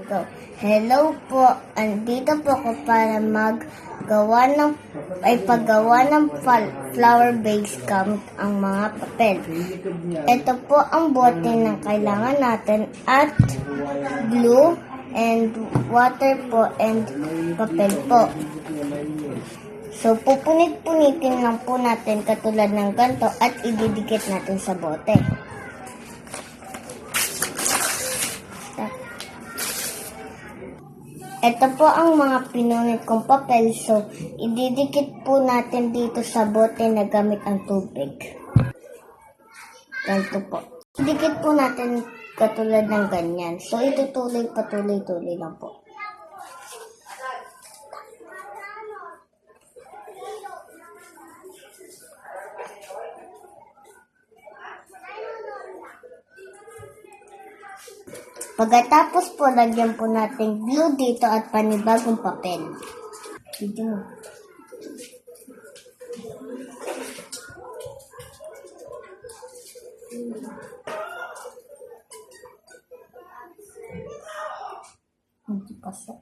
Go. Hello po, andito po ako para paggawa ng flower-based gamit ang mga papel. Ito po ang bote ng kailangan natin at glue and water po and papel po. So, pupunit-punitin lang po natin katulad ng ganito at ididikit natin sa bote. Ito po ang mga pinunit kong papel. So, ididikit po natin dito sa bote na gamit ang tubig. Ganito po. Idikit po natin katulad ng ganyan. So, itutuloy patuloy-tuloy lang po. Pagkatapos po, lagyan po natin glue dito at panibagong papel. Dito mo. Hindi pasok.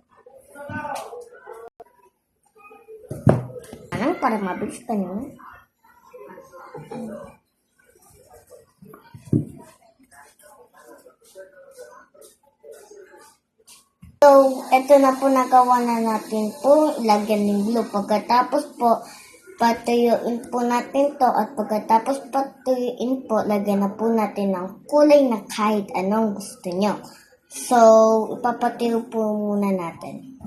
Anong para mabilis ka nyo? So, ito na po nagawa na natin po, ilagyan ng glue. Pagkatapos po, patuyuin po natin to at pagkatapos patuyuin po, lagyan na po natin ng kulay na kahit anong gusto nyo. So, ipapatuyo po muna natin.